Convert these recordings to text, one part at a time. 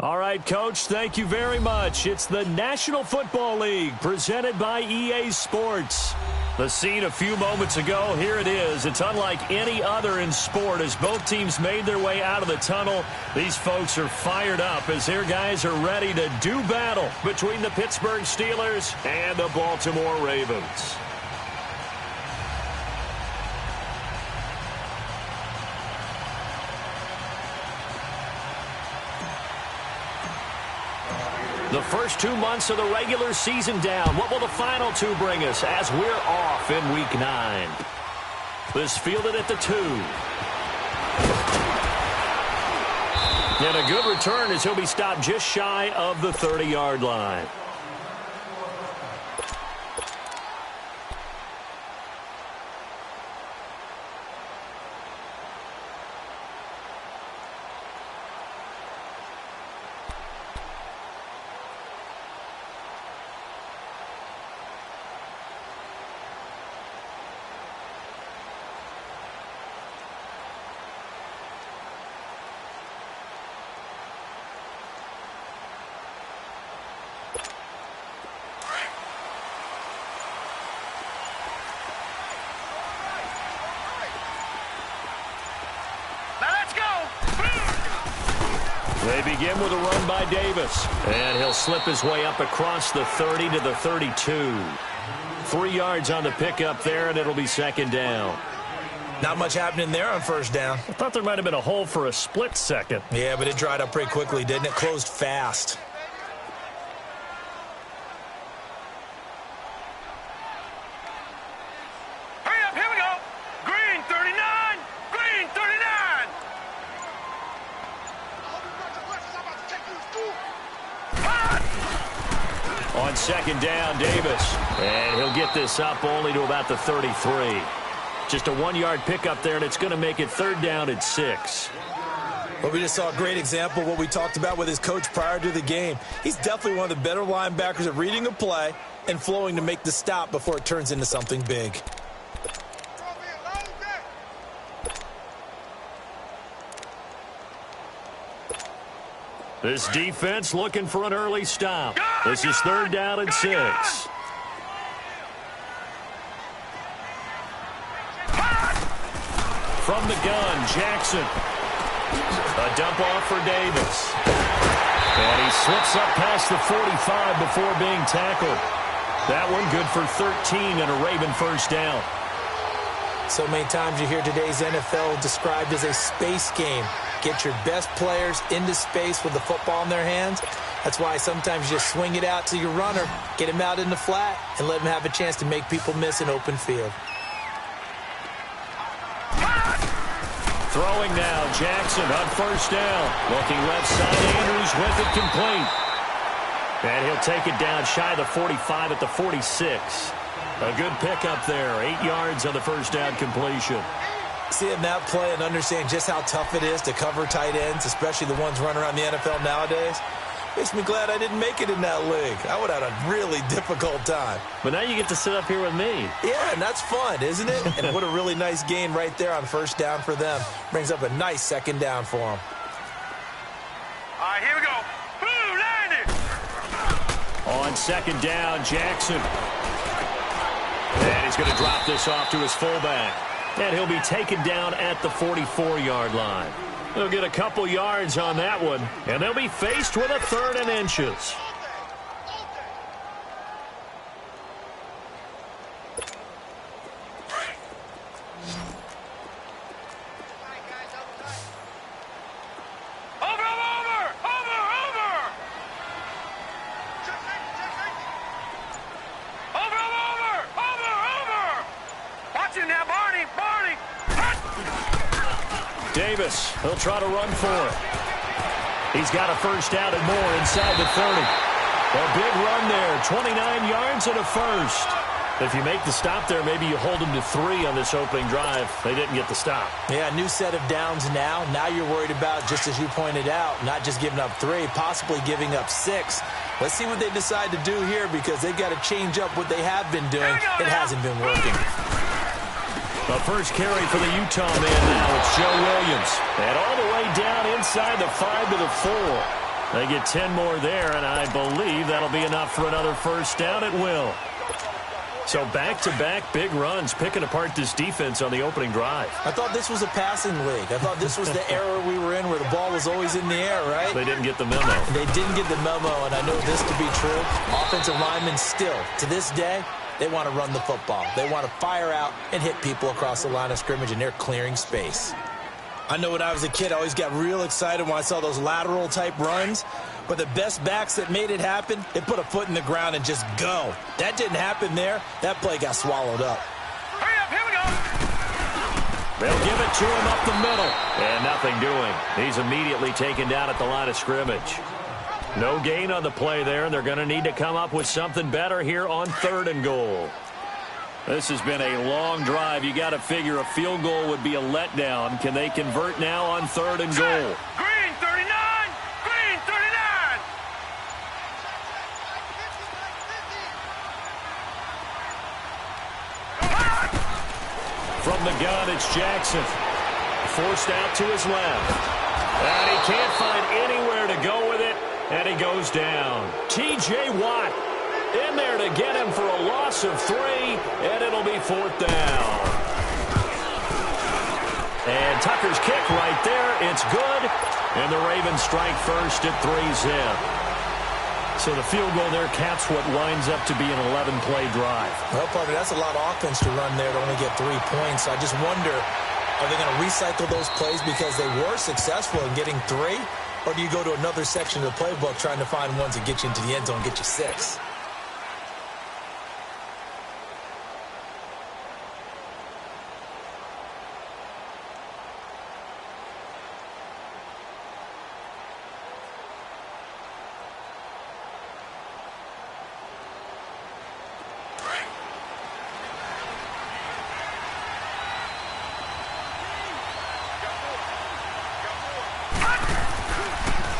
All right, Coach, thank you very much. It's the National Football League presented by EA Sports. The scene a few moments ago, here it is. It's unlike any other in sport as both teams made their way out of the tunnel. These folks are fired up as their guys are ready to do battle between the Pittsburgh Steelers and the Baltimore Ravens. The first 2 months of the regular season down. What will the final two bring us as we're off in Week 9? This fielded at the 2. And a good return as he'll be stopped just shy of the 30-yard line. They begin with a run by Davis. And he'll slip his way up across the 30 to the 32. 3 yards on the pickup there, and it'll be second down. Not much happening there on first down. I thought there might have been a hole for a split second. Yeah, but it dried up pretty quickly, didn't it? Closed fast. second down, Davis. And he'll get this up only to about the 33. Just a 1-yard pickup there, and it's going to make it 3rd down and 6. Well, we just saw a great example of what we talked about with his coach prior to the game. He's definitely one of the better linebackers at reading a play and flowing to make the stop before it turns into something big. This defense looking for an early stop. This is 3rd down and 6. From the gun, Jackson. A dump off for Davis. And he slips up past the 45 before being tackled. That one good for 13 and a Raven first down. So many times you hear today's NFL described as a space game. Get your best players into space with the football in their hands. That's why sometimes you just swing it out to your runner, get him out in the flat, and let him have a chance to make people miss an open field. Throwing now, Jackson on first down. Looking left side, Andrews with it complete. And he'll take it down shy of the 45 at the 46. A good pickup there, 8 yards on the first down completion. Seeing that play and understand just how tough it is to cover tight ends, especially the ones running around the NFL nowadays, makes me glad I didn't make it in that league. I would have had a really difficult time. But now you get to sit up here with me. Yeah, and that's fun, isn't it? And what a really nice gain right there on first down for them. Brings up a nice second down for them. All right, here we go. On second down, Jackson. And he's going to drop this off to his fullback. And he'll be taken down at the 44-yard line. They'll get a couple yards on that one, and they'll be faced with a 3rd and inches. Davis, he'll try to run for it. He's got a first down and more inside the 30. A big run there, 29 yards and a first. If you make the stop there, maybe you hold them to 3 on this opening drive. They didn't get the stop. Yeah, new set of downs now. Now you're worried about, just as you pointed out, not just giving up 3, possibly giving up 6. Let's see what they decide to do here because they've got to change up what they have been doing. It hasn't been working. The first carry for the Utah man now. It's Joe Williams. And all the way down inside the 5 to the 4. They get 10 more there, and I believe that'll be enough for another first down. It will. So back-to-back big runs, picking apart this defense on the opening drive. I thought this was a passing league. I thought this was the era we were in where the ball was always in the air, right? They didn't get the memo. They didn't get the memo, and I know this to be true. Offensive linemen still, to this day, they want to run the football. They want to fire out and hit people across the line of scrimmage, and they're clearing space. I know when I was a kid, I always got real excited when I saw those lateral-type runs. But the best backs that made it happen, they put a foot in the ground and just go. That didn't happen there. That play got swallowed up. Hurry up, here we go. They'll give it to him up the middle. And nothing doing. He's immediately taken down at the line of scrimmage. No gain on the play there, and they're going to need to come up with something better here on 3rd and goal. This has been a long drive. You got to figure a field goal would be a letdown. Can they convert now on 3rd and goal? Green 39! Green 39! From the gun, it's Jackson. Forced out to his left. And he can't find anywhere to go with it, and he goes down. T.J. Watt in there to get him for a loss of 3, and it'll be 4th down. And Tucker's kick right there. It's good, and the Ravens strike first at 3-zip. So the field goal there caps what winds up to be an 11-play drive. Well, partner, that's a lot of offense to run there to only get 3 points. I just wonder, are they going to recycle those plays because they were successful in getting 3? Or do you go to another section of the playbook trying to find ones that get you into the end zone and get you 6?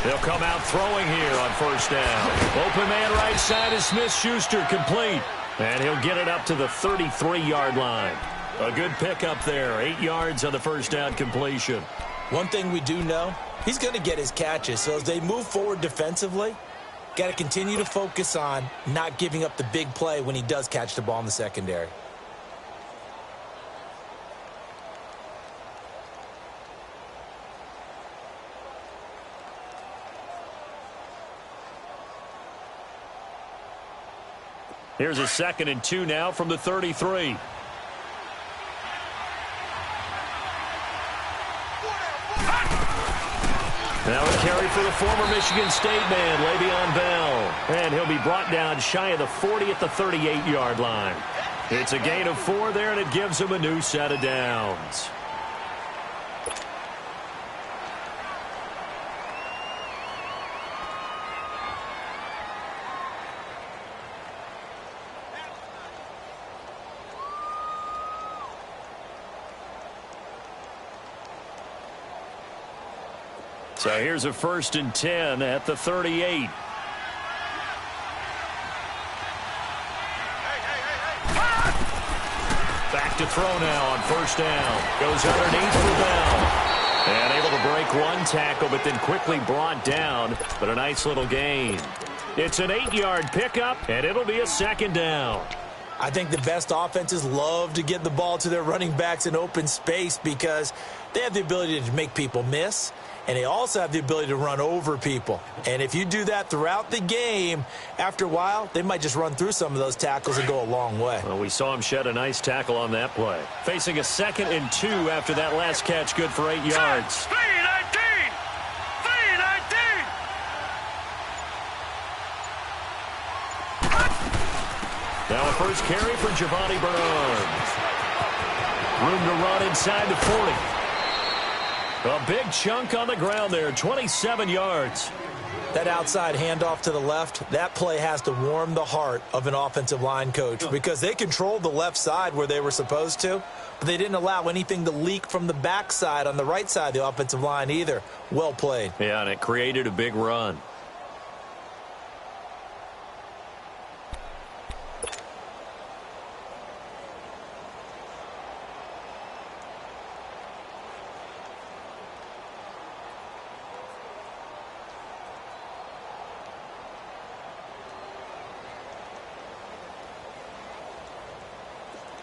They'll come out throwing here on first down. Open man right side is Smith-Schuster, complete. And he'll get it up to the 33-yard line. A good pickup there, 8 yards on the first down completion. One thing we do know, he's going to get his catches. So as they move forward defensively, got to continue to focus on not giving up the big play when he does catch the ball in the secondary. Here's a 2nd and 2 now from the 33. Now a carry for the former Michigan State man, Le'Veon Bell. And he'll be brought down shy of the 40 at the 38-yard line. It's a gain of 4 there, and it gives him a new set of downs. So here's a 1st and 10 at the 38. Back to throw now on first down. Goes underneath for Bell. And able to break one tackle, but then quickly brought down. But a nice little gain. It's an 8-yard pickup, and it'll be a 2nd down. I think the best offenses love to get the ball to their running backs in open space because they have the ability to make people miss, and they also have the ability to run over people. And if you do that throughout the game, after a while, they might just run through some of those tackles and go a long way. Well, we saw him shed a nice tackle on that play. Facing a 2nd and 2 after that last catch, good for 8 yards. 319! 319! Now a first carry for Giovanni Bernard. Room to run inside the 40. A big chunk on the ground there, 27 yards. That outside handoff to the left, that play has to warm the heart of an offensive line coach because they controlled the left side where they were supposed to, but they didn't allow anything to leak from the backside on the right side of the offensive line either. Well played. Yeah, and it created a big run.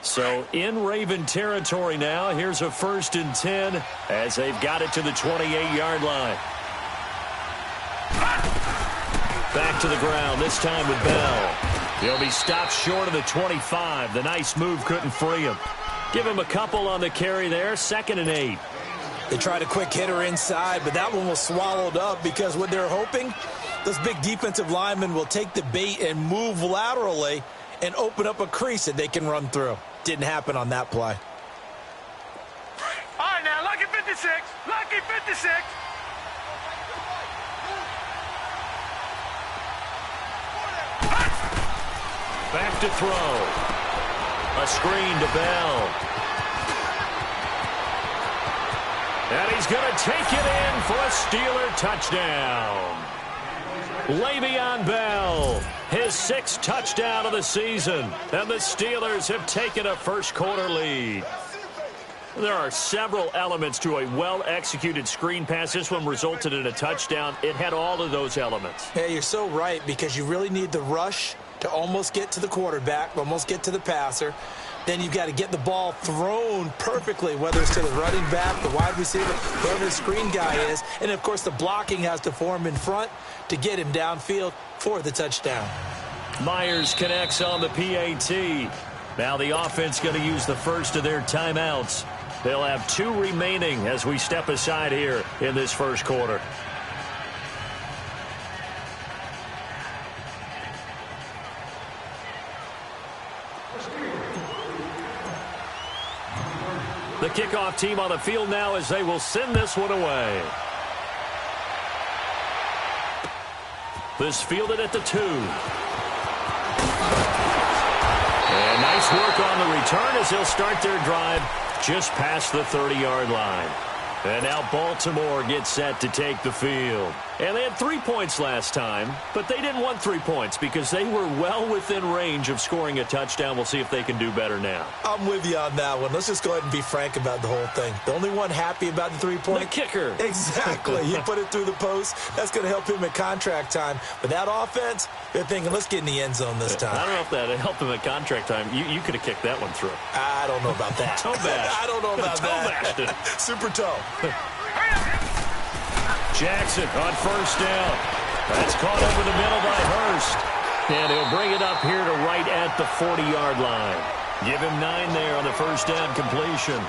So in Raven territory now, here's a 1st and 10 as they've got it to the 28-yard line. Back to the ground, this time with Bell. He'll be stopped short of the 25. The nice move couldn't free him. Give him a couple on the carry there, 2nd and 8. They tried a quick hitter inside, but that one was swallowed up because what they're hoping, those big defensive linemen will take the bait and move laterally and open up a crease that they can run through. Didn't happen on that play. All right, now, lucky 56. Lucky 56. Back to throw. A screen to Bell. And he's going to take it in for a Steeler touchdown. Le'Veon Bell, his 6th touchdown of the season, and the Steelers have taken a first-quarter lead. There are several elements to a well-executed screen pass. This one resulted in a touchdown. It had all of those elements. Yeah, you're so right because you really need the rush to almost get to the quarterback, almost get to the passer. Then you've got to get the ball thrown perfectly, whether it's to the running back, the wide receiver, whoever the screen guy is. And, of course, the blocking has to form in front to get him downfield for the touchdown. Myers connects on the PAT. Now the offense going to use the first of their timeouts. They'll have 2 remaining as we step aside here in this first quarter. The kickoff team on the field now as they will send this one away. This fielded at the 2. And nice work on the return as they'll start their drive just past the 30-yard line. And now Baltimore gets set to take the field. And they had 3 points last time, but they didn't want 3 points because they were well within range of scoring a touchdown. We'll see if they can do better now. I'm with you on that one. Let's just go ahead and be frank about the whole thing. The only one happy about the 3-point? The kicker. Exactly. He put it through the post. That's going to help him at contract time. But that offense, they're thinking, let's get in the end zone this time. I don't know if that helped him at contract time. You could have kicked that one through. I don't know about that. Toe bash. I don't know about that. Toe bashed it. Super toe. Jackson on first down. That's caught over the middle by Hurst. And he'll bring it up here to right at the 40-yard line. Give him 9 there on the first down completion.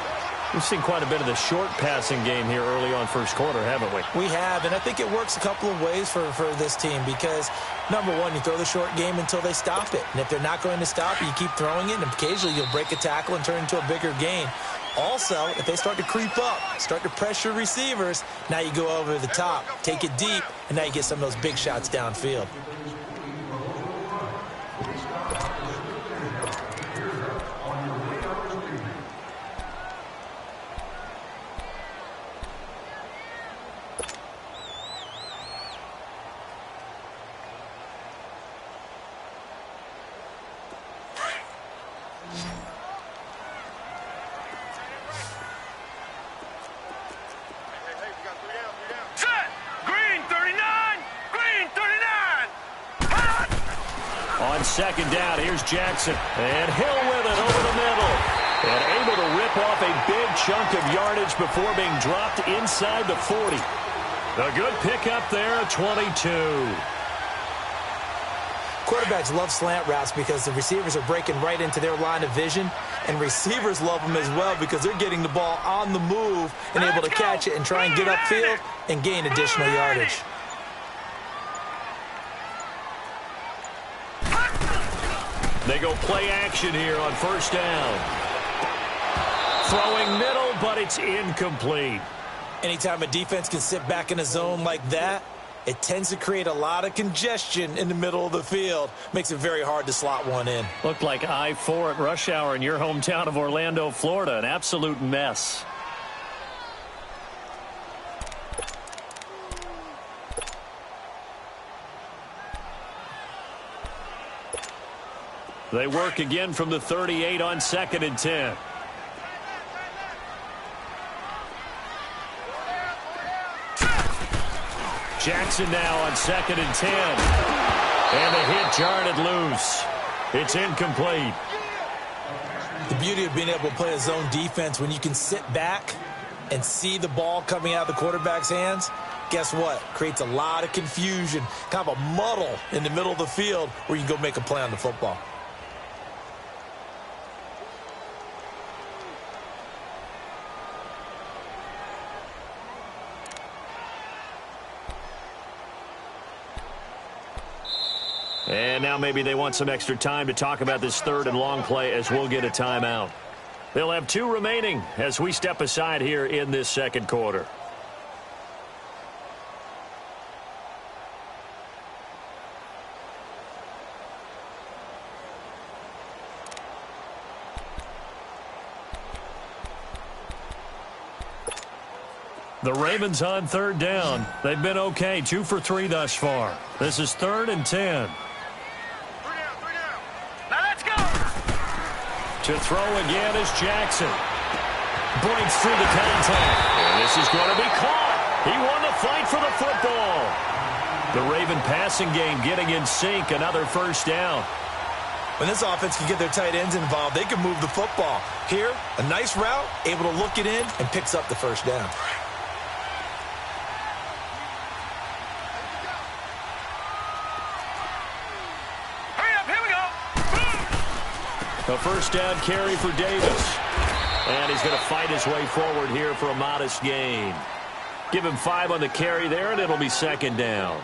We've seen quite a bit of the short passing game here early on first quarter, haven't we? We have, and I think it works a couple of ways for this team because, number one, you throw the short game until they stop it. And if they're not going to stop it, you keep throwing it, and occasionally you'll break a tackle and turn into a bigger gain. Also, if they start to creep up, start to pressure receivers, now you go over the top, take it deep, and now you get some of those big shots downfield. Second down, here's Jackson. And Hill with it over the middle. And able to rip off a big chunk of yardage before being dropped inside the 40. A good pickup there at 22. Quarterbacks love slant routes because the receivers are breaking right into their line of vision. And receivers love them as well because they're getting the ball on the move and able to catch it and try and get upfield and gain additional yardage. They go play action here on first down. Throwing middle, but it's incomplete. Anytime a defense can sit back in a zone like that, it tends to create a lot of congestion in the middle of the field. Makes it very hard to slot one in. Looked like I-4 at rush hour in your hometown of Orlando, Florida. An absolute mess. They work again from the 38 on 2nd and 10. Jackson now on 2nd and 10. And the hit jarred it loose. It's incomplete. The beauty of being able to play a zone defense when you can sit back and see the ball coming out of the quarterback's hands, guess what? Creates a lot of confusion, kind of a muddle in the middle of the field where you can go make a play on the football. And now maybe they want some extra time to talk about this 3rd and long play as we'll get a timeout. They'll have 2 remaining as we step aside here in this second quarter. The Ravens on 3rd down. They've been okay, 2 for 3 thus far. This is 3rd and 10. To throw again is Jackson. Breaks through the contact. And this is going to be caught. He won the fight for the football. The Raven passing game getting in sync. Another first down. When this offense can get their tight ends involved, they can move the football. Here, a nice route, able to look it in, and picks up the first down. A first down carry for Davis. And he's going to fight his way forward here for a modest gain. Give him 5 on the carry there, and it'll be 2nd down.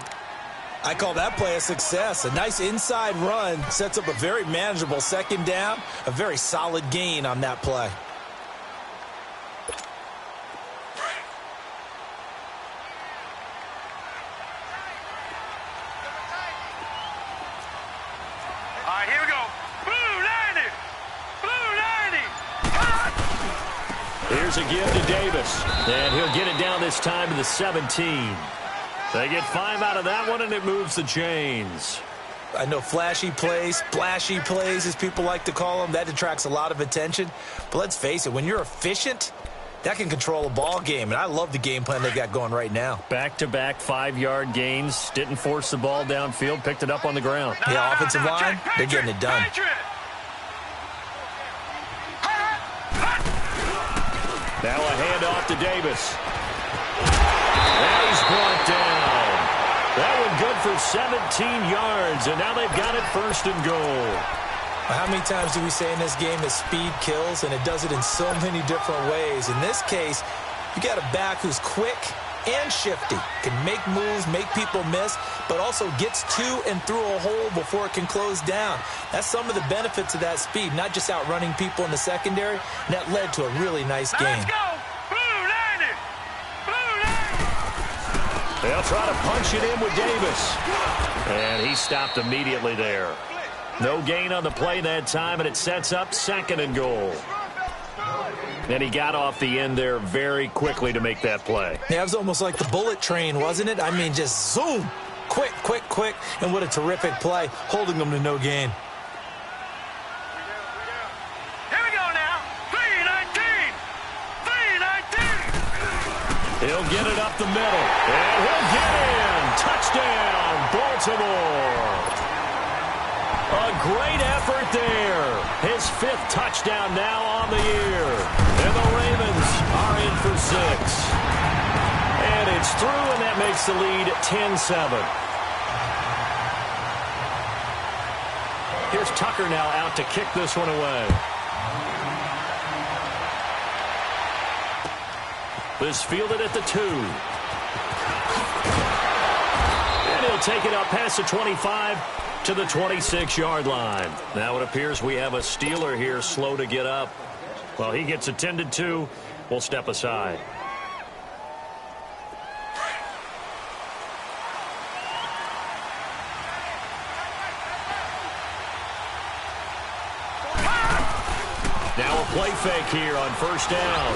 I call that play a success. A nice inside run sets up a very manageable 2nd down. A very solid gain on that play. All right, here we go. Here's a give to Davis. And he'll get it down this time to the 17. They get 5 out of that one, and it moves the chains. I know flashy plays, splashy plays, as people like to call them, that attracts a lot of attention. But let's face it, when you're efficient, that can control a ball game. And I love the game plan they got going right now. Back-to-back 5-yard gains. Didn't force the ball downfield. Picked it up on the ground. Yeah, offensive line, they're getting it done. Now a handoff to Davis. And he's brought down. That one good for 17 yards, and now they've got it 1st and goal. How many times do we say in this game that speed kills, and it does it in so many different ways? In this case, you got a back who's quick and shifty, can make moves, make people miss, but also gets to and through a hole before it can close down. That's some of the benefits of that speed, not just outrunning people in the secondary, and that led to a really nice game. Let's go! Blue 90! Blue 90! They'll try to punch it in with Davis. And he stopped immediately there. No gain on the play that time, and it sets up 2nd and goal. And he got off the end there very quickly to make that play. Yeah, it was almost like the bullet train, wasn't it? I mean, just zoom. Quick, quick, quick. And what a terrific play, holding them to no gain. Here we go now. 319! 319! He'll get it up the middle. And he'll get in. Touchdown, Baltimore. A great effort there. His 5th touchdown now on the year. And the Ravens are in for 6. And it's through, and that makes the lead 10-7. Here's Tucker now out to kick this one away. This fielded at the 2. And he'll take it up past the 25 to the 26-yard line. Now it appears we have a Steeler here slow to get up. Well, he gets attended to. We'll step aside. Now a play fake here on 1st down.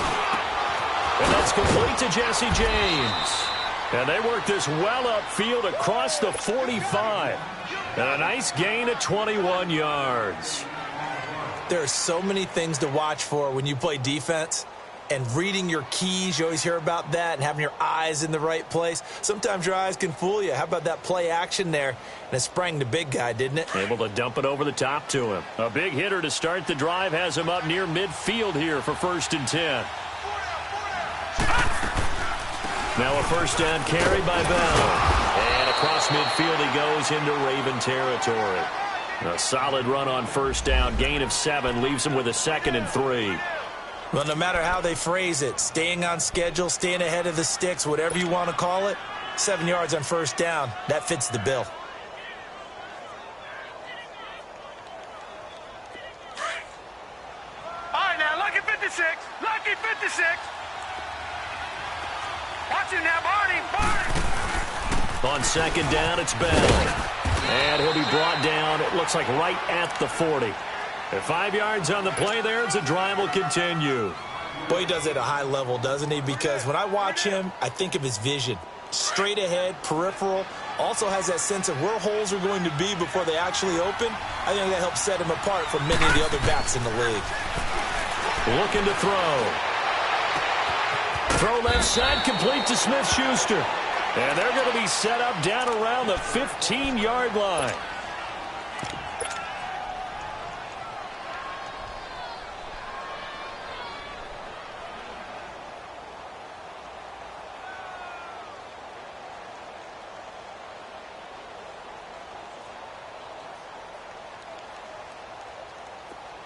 And that's complete to Jesse James. And they work this well upfield across the 45. And a nice gain of 21 yards. There are so many things to watch for when you play defense. And reading your keys, you always hear about that, and having your eyes in the right place. Sometimes your eyes can fool you. How about that play action there? And it sprang the big guy, didn't it? Able to dump it over the top to him. A big hitter to start the drive has him up near midfield here for 1st and 10. Now a 1st down carry by Bell. And across midfield he goes into Raven territory. A solid run on 1st down. Gain of 7 leaves him with a 2nd and 3. Well, no matter how they phrase it, staying on schedule, staying ahead of the sticks, whatever you want to call it, 7 yards on 1st down, that fits the bill. All right, now, lucky 56. Lucky 56. Watch him now, Barney. On 2nd down, it's Bell. And he'll be brought down, it looks like right at the 40. At 5 yards on the play there, the drive will continue. Boy, he does it at a high level, doesn't he? Because when I watch him, I think of his vision. Straight ahead, peripheral. Also has that sense of where holes are going to be before they actually open. I think that helps set him apart from many of the other backs in the league. Looking to throw. Throw left side, complete to Smith-Schuster. And they're going to be set up down around the 15-yard line.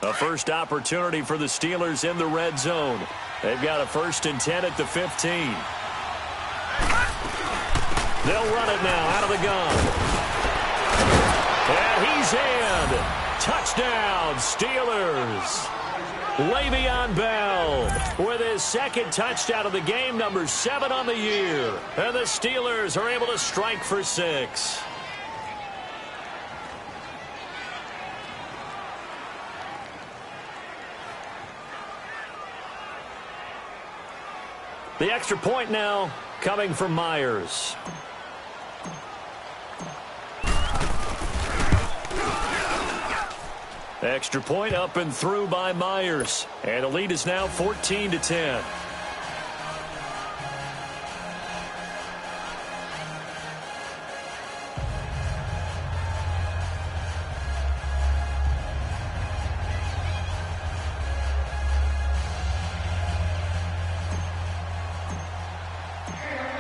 A first opportunity for the Steelers in the red zone. They've got a 1st and 10 at the 15. They'll run it now out of the gun. And he's in. Touchdown, Steelers. Le'Veon Bell with his 2nd touchdown of the game, number 7 on the year. And the Steelers are able to strike for 6. The extra point now coming from Myers. Extra point up and through by Myers. And the lead is now 14-10.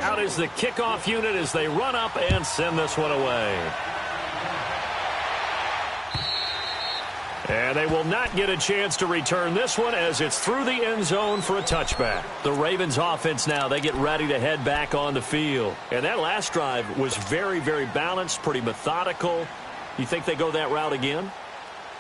Out is the kickoff unit as they run up and send this one away. And they will not get a chance to return this one as it's through the end zone for a touchback. The Ravens offense now, they get ready to head back on the field. And that last drive was very, very balanced, pretty methodical. You think they go that route again?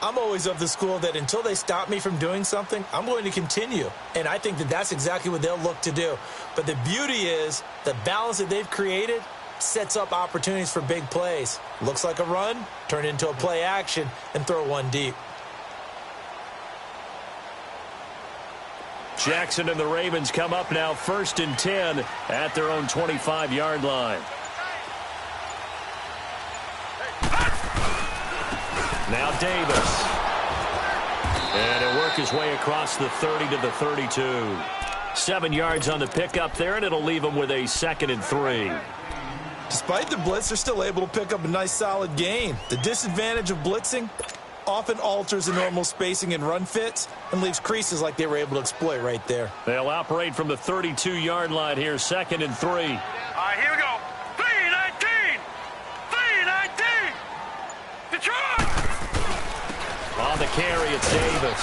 I'm always of the school that until they stop me from doing something, I'm going to continue. And I think that that's exactly what they'll look to do. But the beauty is the balance that they've created sets up opportunities for big plays. Looks like a run, turn into a play action, and throw one deep. Jackson and the Ravens come up now 1st and 10 at their own 25-yard line. Now Davis. And he'll work his way across the 30 to the 32. 7 yards on the pickup there, and it'll leave him with a 2nd and 3. Despite the blitz, they're still able to pick up a nice solid gain. The disadvantage of blitzing often alters the normal spacing and run fits and leaves creases like they were able to exploit right there. They'll operate from the 32-yard line here, 2nd and 3. All right, here we go. 3-19. 3-19. Detroit. On the carry, it's Davis.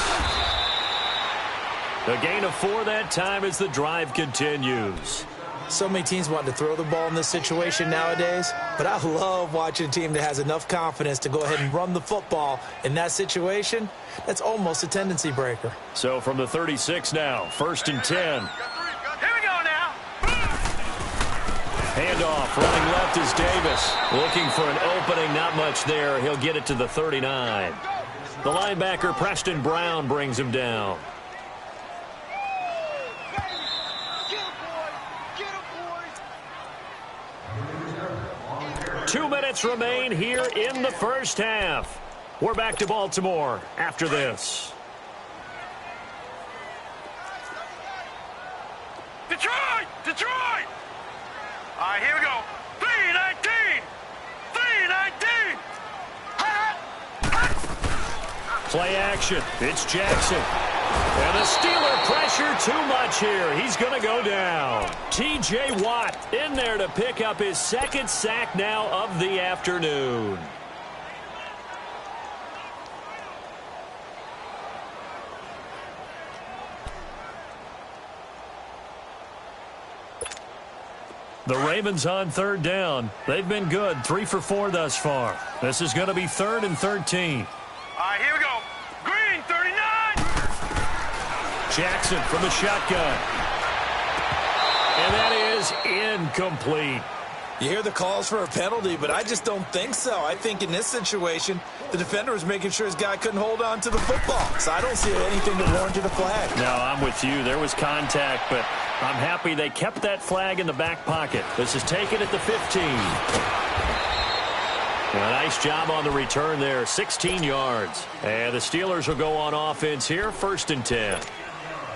The gain of 4 that time as the drive continues. So many teams want to throw the ball in this situation nowadays, but I love watching a team that has enough confidence to go ahead and run the football in that situation. That's almost a tendency breaker. So from the 36 now, 1st and 10. Here we go now. Handoff, running left is Davis. Looking for an opening, not much there. He'll get it to the 39. The linebacker, Preston Brown, brings him down. 2 minutes remain here in the first half. We're back to Baltimore after this. Detroit! Detroit! All right, here we go. 3-19. 3-19. Play action. It's Jackson. And the Steeler pressure too much here. He's going to go down. T.J. Watt in there to pick up his 2nd sack now of the afternoon. The Ravens on 3rd down. They've been good, 3 for 4 thus far. This is going to be 3rd and 13. All right, here we go. Green, 39. Jackson from the shotgun. And that is incomplete. You hear the calls for a penalty, but I just don't think so. I think in this situation, the defender was making sure his guy couldn't hold on to the football. So I don't see anything that warranted a flag. No, I'm with you. There was contact, but I'm happy they kept that flag in the back pocket. This is taken at the 15. A nice job on the return there, 16 yards. And the Steelers will go on offense here, 1st and 10.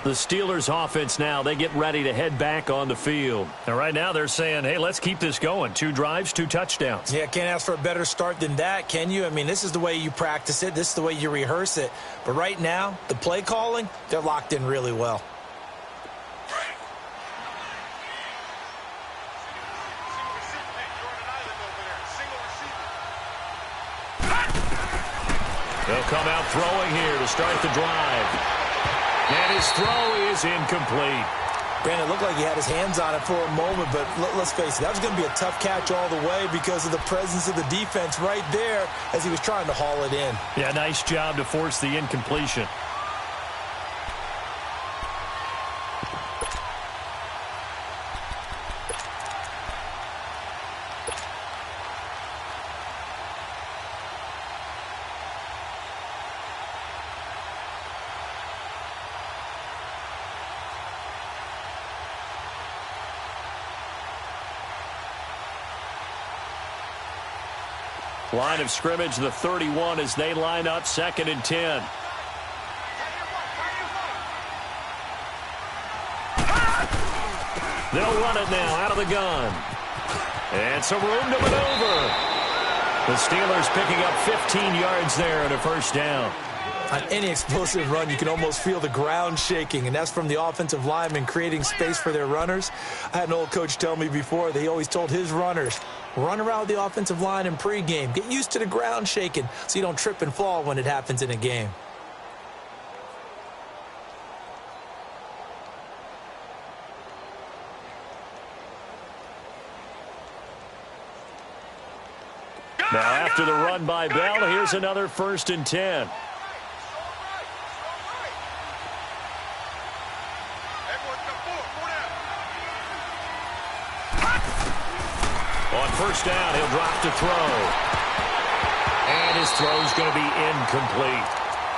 The Steelers offense now, they get ready to head back on the field. And right now they're saying, hey, let's keep this going. 2 drives, 2 touchdowns. Yeah, can't ask for a better start than that, can you? I mean, this is the way you practice it. This is the way you rehearse it. But right now, the play calling, they're locked in really well. They'll come out throwing here to start the drive. And his throw is incomplete. Brandon, it looked like he had his hands on it for a moment, but let's face it, that was going to be a tough catch all the way because of the presence of the defense right there as he was trying to haul it in. Yeah, nice job to force the incompletion. Line of scrimmage, the 31, as they line up 2nd and 10. They'll run it now out of the gun. And some room to maneuver. The Steelers picking up 15 yards there and a first down. On any explosive run, you can almost feel the ground shaking, and that's from the offensive linemen creating space for their runners. I had an old coach tell me before that he always told his runners, run around with the offensive line in pregame. Get used to the ground shaking so you don't trip and fall when it happens in a game. Now after the run by Bell, here's another 1st and 10. On first down, he'll drop to throw. And his throw's going to be incomplete.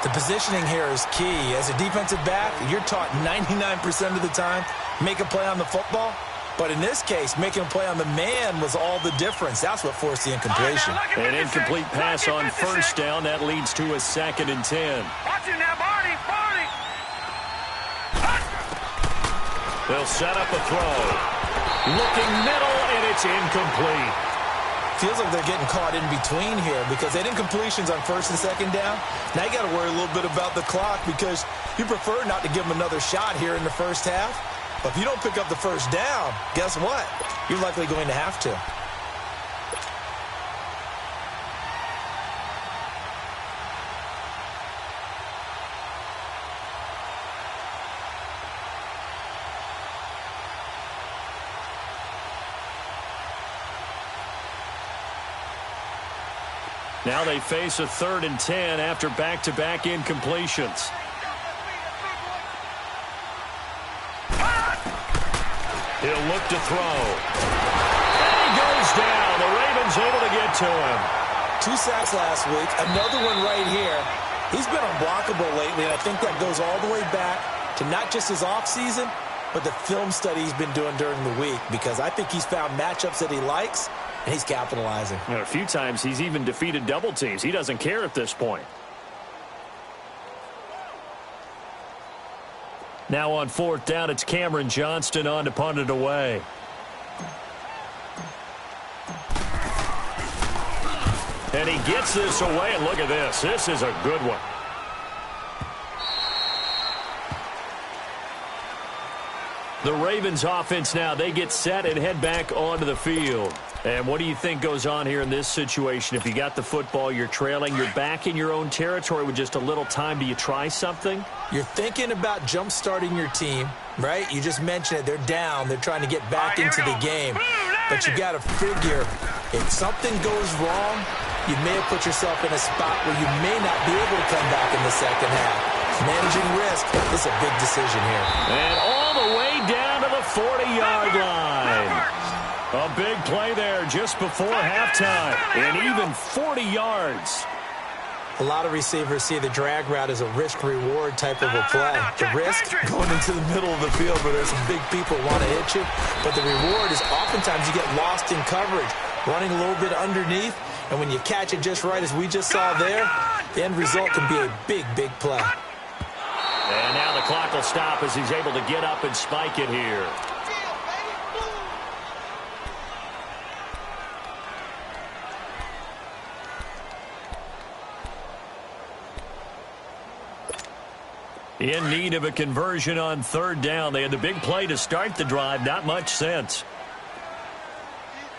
The positioning here is key. As a defensive back, you're taught 99% of the time, make a play on the football. But in this case, making a play on the man was all the difference. That's what forced the incompletion. An incomplete pass on first down. That leads to a 2nd and 10. Watch it now, Barney. They'll set up a throw. Looking middle, and it's incomplete. Feels like they're getting caught in between here because they had incompletions on 1st and 2nd down. Now you got to worry a little bit about the clock because you prefer not to give them another shot here in the first half. But if you don't pick up the first down, guess what? You're likely going to have to. Now they face a 3rd and 10 after back-to-back incompletions. He'll look to throw. And he goes down. The Ravens able to get to him. 2 sacks last week. Another one right here. He's been unblockable lately, and I think that goes all the way back to not just his offseason, but the film study he's been doing during the week, because I think he's found matchups that he likes, and he's capitalizing. A few times he's even defeated double teams. He doesn't care at this point. Now on 4th down, it's Cameron Johnston on to punt it away. And he gets this away, and look at this. This is a good one. The Ravens offense now, they get set and head back onto the field. And what do you think goes on here in this situation? If you got the football, you're trailing, you're back in your own territory with just a little time. Do you try something? You're thinking about jump-starting your team, right? You just mentioned it. They're down. They're trying to get back into the game. But you got to figure, if something goes wrong, you may have put yourself in a spot where you may not be able to come back in the second half. Managing risk is a big decision here. And all the way down to the 40-yard line. A big play there just before halftime. And even 40 yards. A lot of receivers see the drag route as a risk-reward type of a play. The risk, going into the middle of the field where there's some big people who want to hit you. But the reward is oftentimes you get lost in coverage, running a little bit underneath. And when you catch it just right, as we just saw there, the end result can be a big, big play. And now the clock will stop as he's able to get up and spike it here. In need of a conversion on 3rd down. They had the big play to start the drive. Not much sense.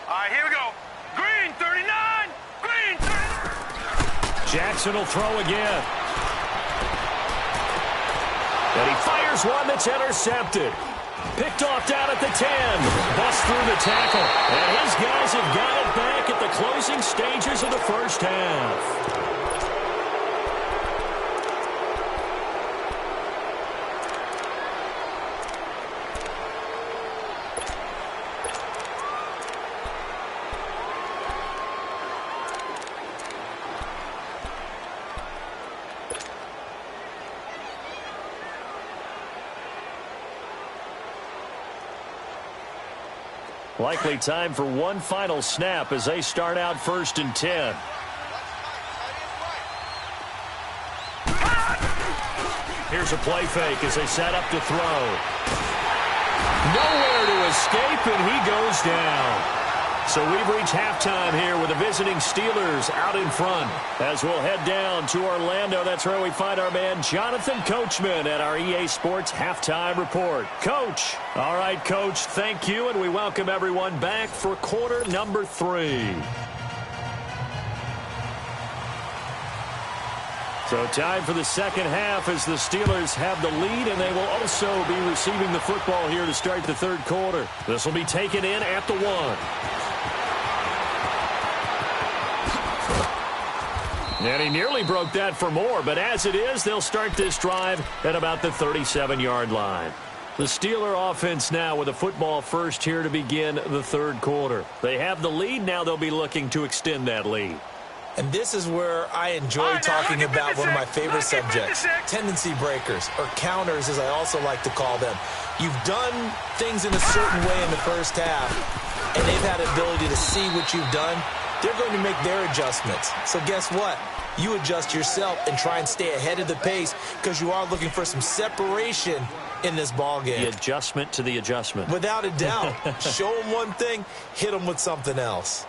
All right, here we go. Green, 39. Green, 39. Jackson will throw again. And he fires one that's intercepted. Picked off down at the 10. Bust through the tackle. And his guys have got it back at the closing stages of the first half. Likely time for one final snap as they start out 1st and 10. Here's a play fake as they set up to throw. Nowhere to escape, and he goes down. So we've reached halftime here with the visiting Steelers out in front. As we'll head down to Orlando, that's where we find our man Jonathan Coachman at our EA Sports Halftime Report. Coach. All right, Coach, thank you, and we welcome everyone back for quarter number 3. So time for the second half as the Steelers have the lead, and they will also be receiving the football here to start the third quarter. This will be taken in at the 1. And he nearly broke that for more, but as it is, they'll start this drive at about the 37-yard line. The Steeler offense now with a football first here to begin the third quarter. They have the lead. Now they'll be looking to extend that lead. And this is where I enjoy talking about one of my favorite subjects, tendency breakers, or counters as I also like to call them. You've done things in a certain way in the first half, and they've had the ability to see what you've done. They're going to make their adjustments. So guess what? You adjust yourself and try and stay ahead of the pace because you are looking for some separation in this ballgame. The adjustment to the adjustment. Without a doubt. Show them one thing, hit them with something else.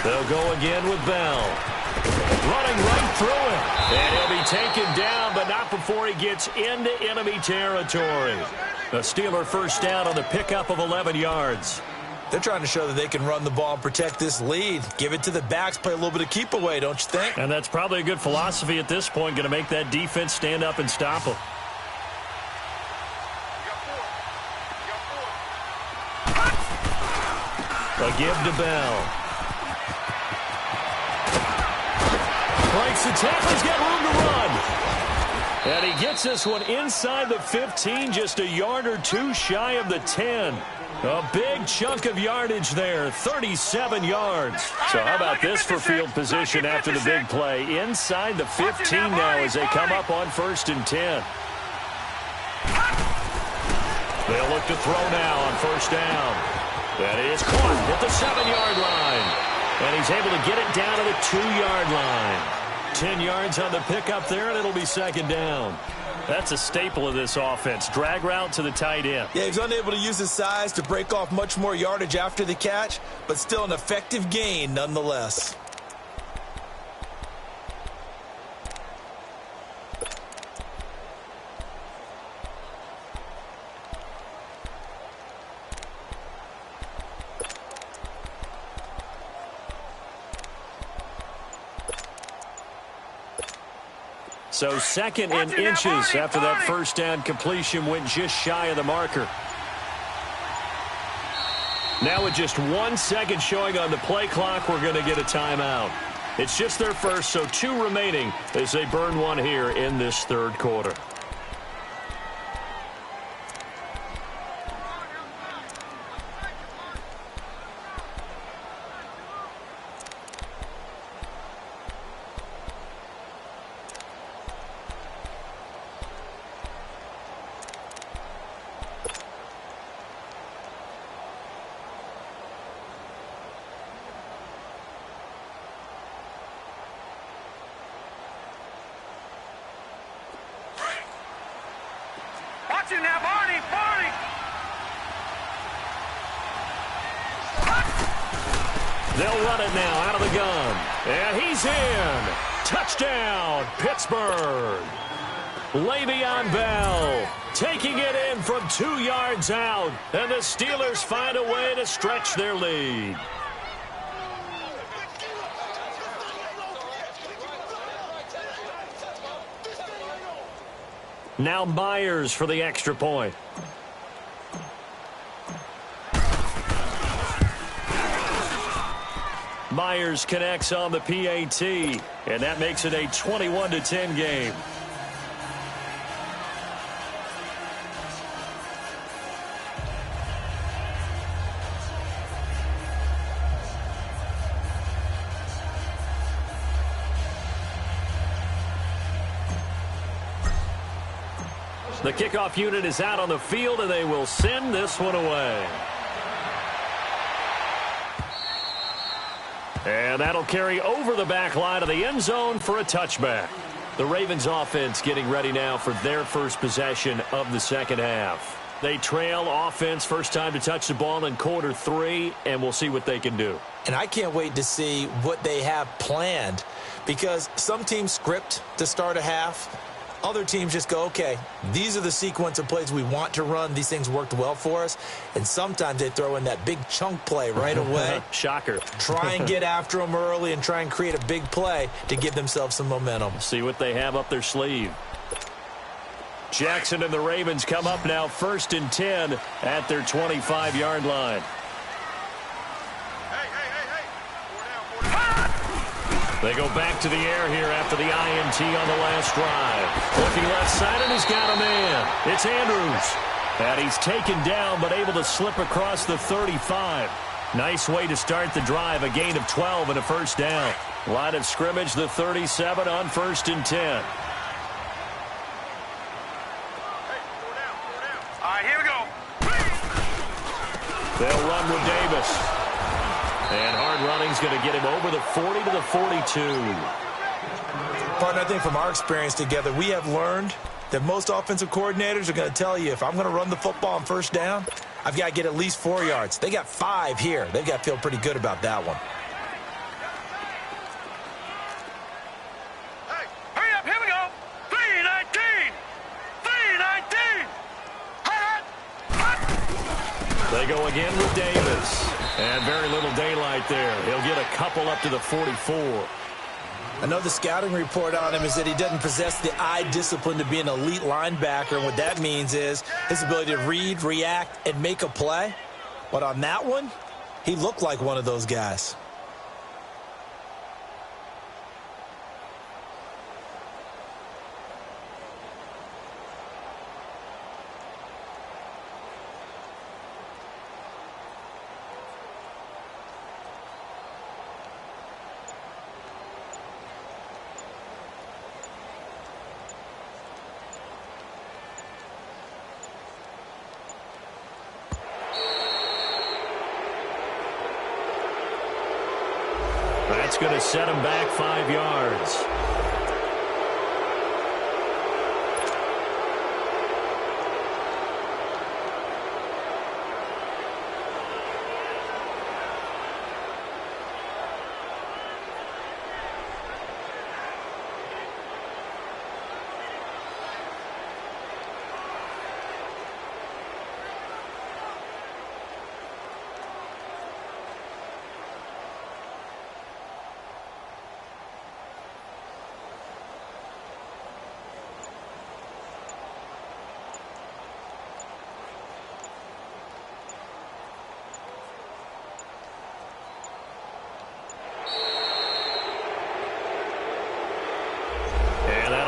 They'll go again with Bell. Running right through it. And he'll be taken down, but not before he gets into enemy territory. The Steeler first down on the pickup of 11 yards. They're trying to show that they can run the ball and protect this lead. Give it to the backs, play a little bit of keep away, don't you think? And that's probably a good philosophy at this point, going to make that defense stand up and stop them. A give to Bell. Breaks the tackle. He's got room to run. And he gets this one inside the 15, just a yard or two shy of the 10. A big chunk of yardage there, 37 yards. So how about this for field position after the big play? Inside the 15 now as they come up on 1st and 10. They'll look to throw now on 1st down. That is caught at the 7-yard line. And he's able to get it down to the 2-yard line. 10 yards on the pickup there, and it'll be 2nd down. That's a staple of this offense. Drag route to the tight end. Yeah, he's unable to use his size to break off much more yardage after the catch, but still an effective gain nonetheless. So 2nd and inches after that 1st down completion went just shy of the marker. Now with just 1 second showing on the play clock, we're going to get a timeout. It's just their first, so 2 remaining as they burn one here in this third quarter. Now, Barney! They'll run it now out of the gun. And he's in. Touchdown, Pittsburgh. Le'Veon Bell taking it in from 2 yards out. And the Steelers find a way to stretch their lead. Now Myers for the extra point. Myers connects on the PAT, and that makes it a 21-10 game. The kickoff unit is out on the field, and they will send this one away. And that'll carry over the back line of the end zone for a touchback. The Ravens offense getting ready now for their first possession of the second half. They trail offense first time to touch the ball in quarter 3, and we'll see what they can do. And I can't wait to see what they have planned, because some teams script to start a half. Other teams just go, okay, these are the sequence of plays we want to run. These things worked well for us. And sometimes they throw in that big chunk play right away. Shocker. Try and get after them early and try and create a big play to give themselves some momentum. See what they have up their sleeve. Jackson and the Ravens come up now 1st and 10 at their 25-yard line. They go back to the air here after the INT on the last drive. Looking left side, and he's got a man. It's Andrews. And he's taken down, but able to slip across the 35. Nice way to start the drive, a gain of 12 and a first down. Line of scrimmage, the 37 on 1st and 10. All right, here we go. They'll run with Davis. And hard running's going to get him over the 40 to the 42. Partner, I think from our experience together, we have learned that most offensive coordinators are going to tell you, if I'm going to run the football on first down, I've got to get at least 4 yards. They got 5 here. They've got to feel pretty good about that one. Hey, hurry up, here we go. 319. 319. They go again with Davis. And very little daylight there. He'll get a couple up to the 44. I know the scouting report on him is that he doesn't possess the eye discipline to be an elite linebacker. And what that means is his ability to read, react, and make a play. But on that one, he looked like one of those guys. That's going to set him back 5 yards.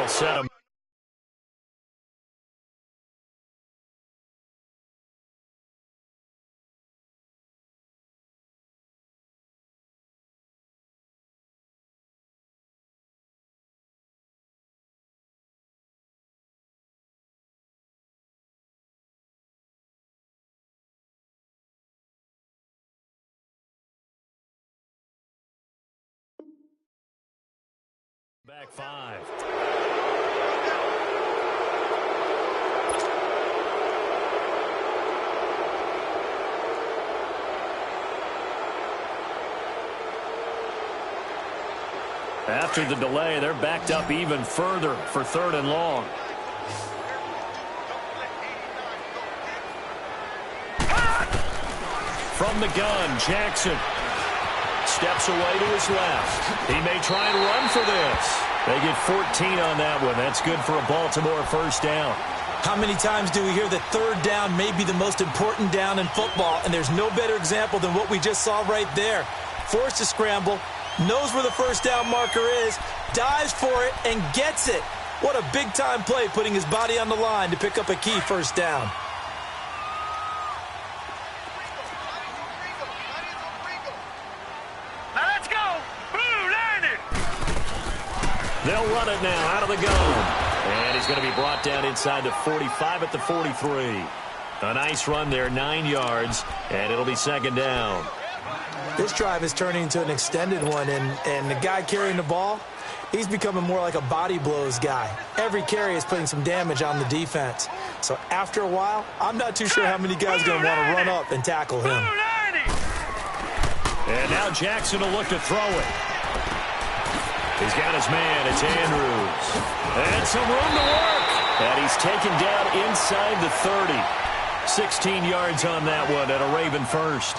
Set him. Back 5. After the delay, they're backed up even further for 3rd and long. From the gun, Jackson steps away to his left. He may try and run for this. They get 14 on that one. That's good for a Baltimore first down. How many times do we hear that 3rd down may be the most important down in football, and there's no better example than what we just saw right there. Forced to scramble, knows where the first down marker is, dives for it, and gets it. What a big-time play, putting his body on the line to pick up a key first down. Now let's go. Blue landed. They'll run it now out of the gun. And he's going to be brought down inside the 45 at the 43. A nice run there, 9 yards, and it'll be second down. This drive is turning into an extended one, and the guy carrying the ball, he's becoming more like a body blows guy. Every carry is putting some damage on the defense. So after a while, I'm not too sure how many guys are going to want to run up and tackle him. And now Jackson will look to throw it. He's got his man. It's Andrews. And some room to work. And he's taken down inside the 30. 16 yards on that one at a Raven first.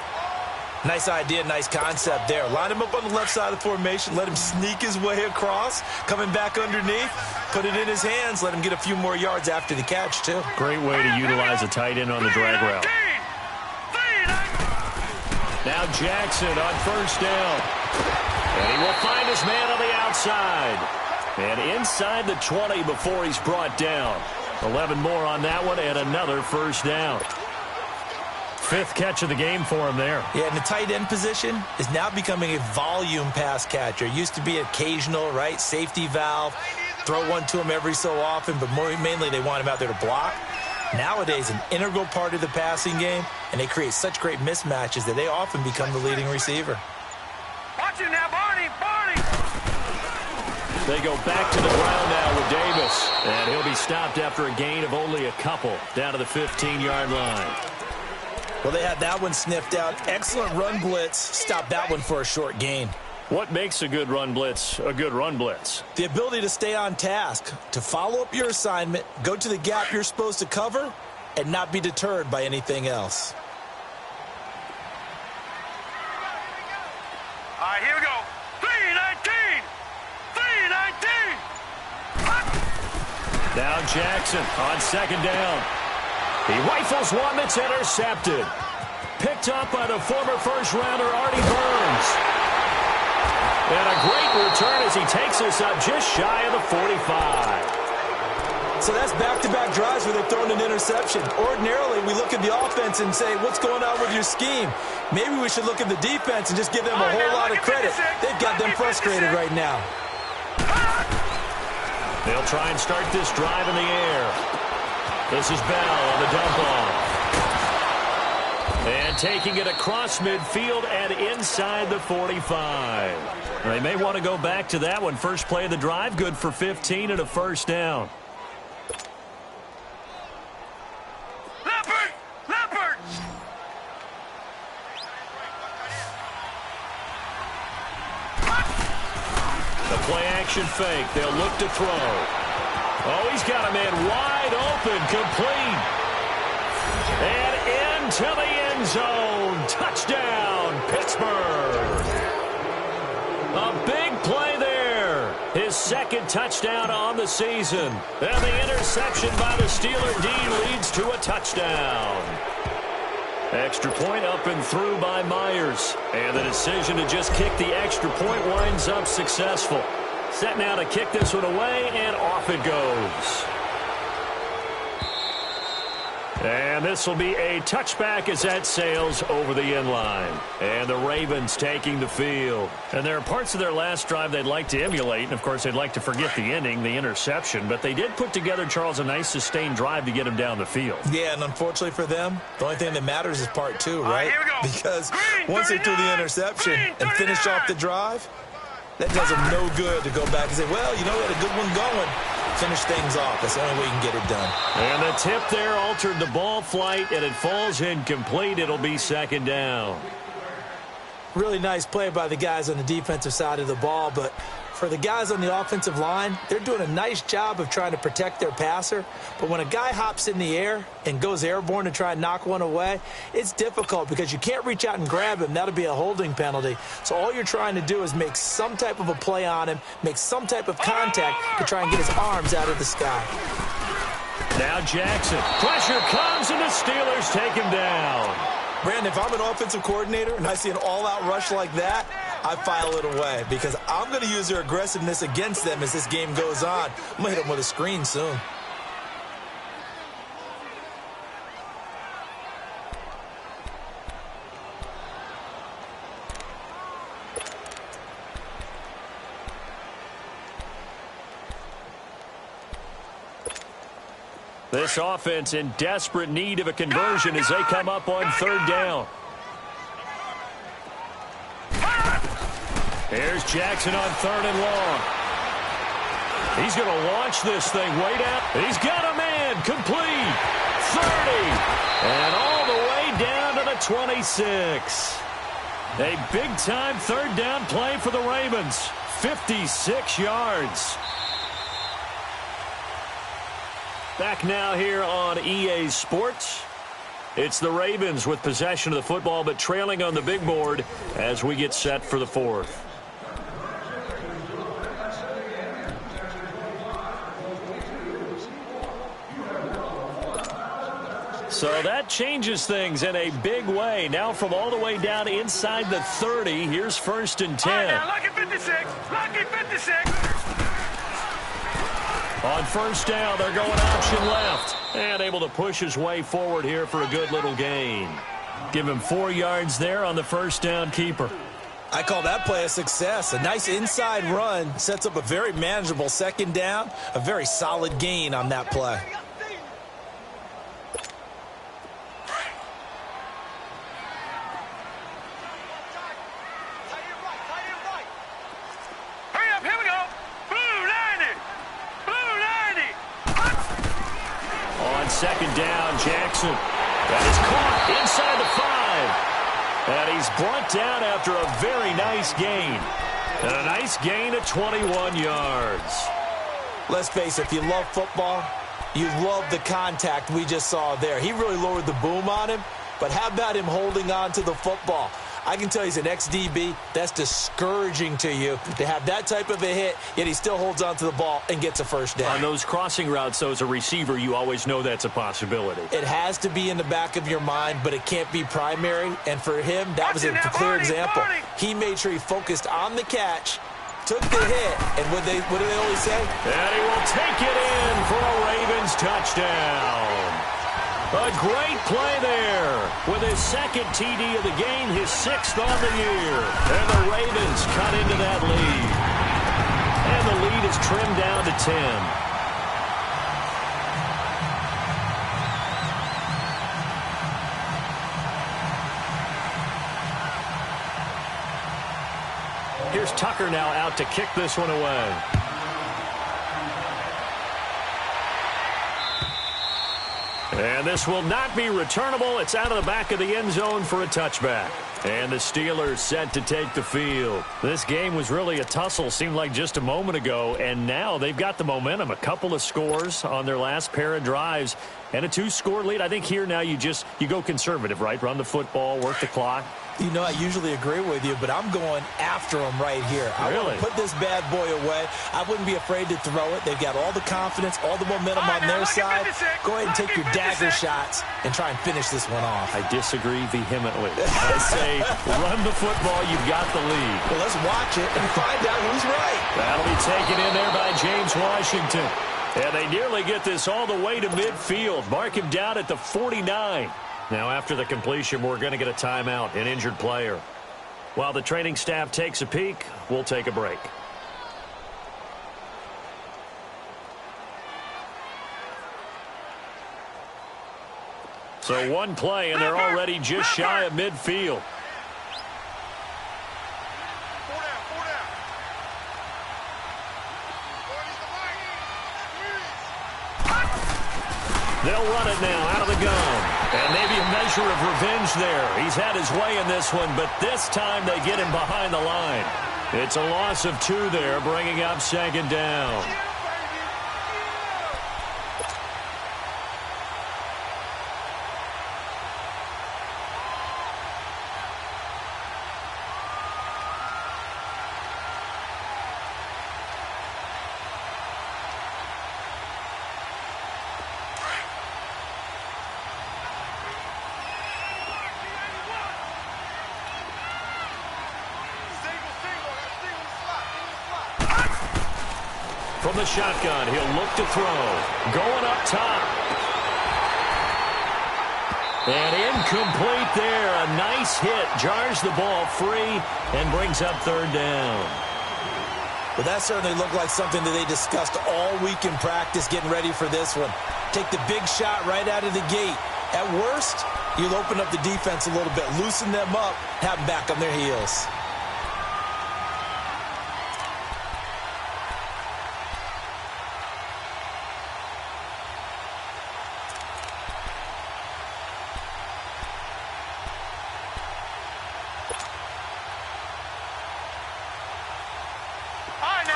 Nice idea, nice concept there. Line him up on the left side of the formation. Let him sneak his way across. Coming back underneath. Put it in his hands. Let him get a few more yards after the catch, too. Great way to utilize a tight end on the drag route. Now Jackson on first down. And he will find his man on the outside. And inside the 20 before he's brought down. 11 more on that one and another first down. 5th catch of the game for him there. Yeah, and the tight end position is now becoming a volume pass catcher. Used to be occasional, right? Safety valve. Throw one to him every so often, but mainly they want him out there to block. Nowadays, an integral part of the passing game, and they create such great mismatches that they often become the leading receiver. Watch it now, Barney! They go back to the ground now with Davis. And he'll be stopped after a gain of only a couple down to the 15-yard line. Well, they had that one sniffed out. Excellent run blitz. Stopped that one for a short gain. What makes a good run blitz a good run blitz? The ability to stay on task, to follow up your assignment, go to the gap you're supposed to cover, and not be deterred by anything else. All right, here we go. 3-19! 3-19! Now Jackson on second down. He rifles one that's intercepted. Picked up by the former first-rounder Artie Burns. And a great return as he takes us up just shy of the 45. So that's back-to-back drives where they've thrown an interception. Ordinarily, we look at the offense and say, what's going on with your scheme? Maybe we should look at the defense and just give them a whole lot of credit. They've got them frustrated right now. They'll try and start this drive in the air. This is Bell on the dump off. And taking it across midfield and inside the 45. They may want to go back to that one. First play of the drive, good for 15 and a first down. Leopard! The play action fake. They'll look to throw. Oh, he's got a man wide open, complete. And into the end zone. Touchdown, Pittsburgh. A big play there. His second touchdown on the season. And the interception by the Steeler D leads to a touchdown. Extra point up and through by Myers. And the decision to just kick the extra point winds up successful. Set now to kick this one away, and off it goes. And this will be a touchback as that sails over the end line. And the Ravens taking the field. And there are parts of their last drive they'd like to emulate. And, of course, they'd like to forget the ending, the interception. But they did put together, Charles, a nice sustained drive to get him down the field. Yeah, and unfortunately for them, the only thing that matters is part two, right? Here we go. Because once they threw the interception and finished off the drive, that does them no good to go back and say, well, you know, we had a good one going. Finish things off. That's the only way you can get it done. And the tip there altered the ball flight, and it falls incomplete. It'll be second down. Really nice play by the guys on the defensive side of the ball, but for the guys on the offensive line, they're doing a nice job of trying to protect their passer. But when a guy hops in the air and goes airborne to try and knock one away, it's difficult because you can't reach out and grab him. That'll be a holding penalty. So all you're trying to do is make some type of a play on him, make some type of contact to try and get his arms out of the sky. Now Jackson. Pressure comes, and the Steelers take him down. Brandon, if I'm an offensive coordinator and I see an all-out rush like that, I file it away because I'm going to use their aggressiveness against them as this game goes on. I'm going to hit them with a screen soon. This offense in desperate need of a conversion as they come up on third down. Here's Jackson on third and long. He's going to launch this thing way down. He's got a man complete. 30. And all the way down to the 26. A big-time third down play for the Ravens. 56 yards. Back now here on EA Sports. It's the Ravens with possession of the football, but trailing on the big board as we get set for the fourth. So that changes things in a big way. Now from all the way down inside the 30, here's first and 10. Right now, lucky 56. Lucky 56. On first down, they're going option left. And able to push his way forward here for a good little gain. Give him 4 yards there on the first down keeper. I call that play a success. A nice inside run sets up a very manageable second down. A very solid gain on that play. Second down, Jackson. That is caught inside the 5. And he's brought down after a very nice gain. And a nice gain of 21 yards. Let's face it, if you love football, you love the contact we just saw there. He really lowered the boom on him, but how about him holding on to the football? I can tell he's an ex-DB. That's discouraging to you to have that type of a hit, yet he still holds on to the ball and gets a first down. On those crossing routes, though, as a receiver, you always know that's a possibility. It has to be in the back of your mind, but it can't be primary. And for him, that was a clear example. He made sure he focused on the catch, took the hit, and what do they always say? And he will take it in for a Ravens touchdown. A great play there with his second TD of the game, his 6th on the year. And the Ravens cut into that lead. And the lead is trimmed down to 10. Here's Tucker now out to kick this one away. And this will not be returnable. It's out of the back of the end zone for a touchback. And the Steelers set to take the field. This game was really a tussle, seemed like just a moment ago. And now they've got the momentum. A couple of scores on their last pair of drives. And a 2-score lead. I think here now you go conservative, right? Run the football, work the clock. You know, I usually agree with you, but I'm going after him right here. I want to put this bad boy away. I wouldn't be afraid to throw it. They've got all the confidence, all the momentum on their side. Go ahead and take your dagger shots and try and finish this one off. I disagree vehemently. I say run the football. You've got the lead. Well, let's watch it and find out who's right. That'll be taken in there by James Washington. And they nearly get this all the way to midfield. Mark him down at the 49. Now, after the completion, we're going to get a timeout, an injured player. While the training staff takes a peek, we'll take a break. So one play, and they're already just shy of midfield. They'll run it now out of the gun. And maybe a measure of revenge there. He's had his way in this one, but this time they get him behind the line. It's a loss of 2 there, bringing up second down. From the shotgun, he'll look to throw. Going up top. And incomplete there. A nice hit. Jars the ball free and brings up third down. Well, that certainly looked like something that they discussed all week in practice getting ready for this one. Take the big shot right out of the gate. At worst, you'll open up the defense a little bit, loosen them up, have them back on their heels.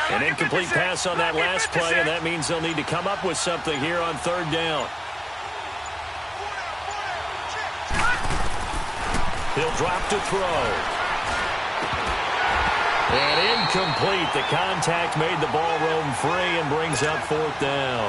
An incomplete pass on that last play, and that means they'll need to come up with something here on third down. He'll drop to throw. And incomplete. The contact made the ball roam free and brings up fourth down.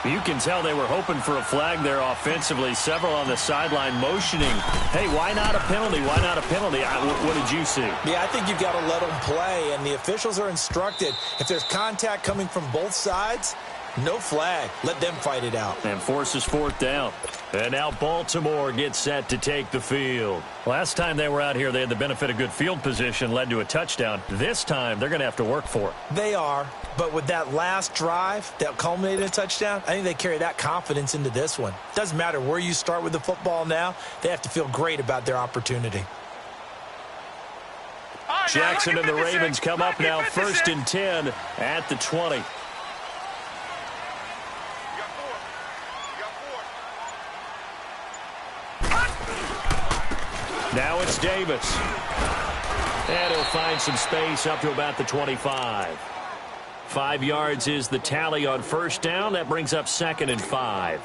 You can tell they were hoping for a flag there offensively. Several on the sideline motioning, hey, why not a penalty? Why not a penalty? What did you see? Yeah, I think you've got to let them play, and the officials are instructed. If there's contact coming from both sides, no flag. Let them fight it out. And forces fourth down. And now Baltimore gets set to take the field. Last time they were out here, they had the benefit of good field position, led to a touchdown. This time, they're going to have to work for it. They are, but with that last drive that culminated in a touchdown, I think they carry that confidence into this one. Doesn't matter where you start with the football now, they have to feel great about their opportunity. Jackson and the Ravens come up now, 1st and 10 at the 20. Now it's Davis. And he'll find some space up to about the 25. 5 yards is the tally on first down. That brings up 2nd and 5.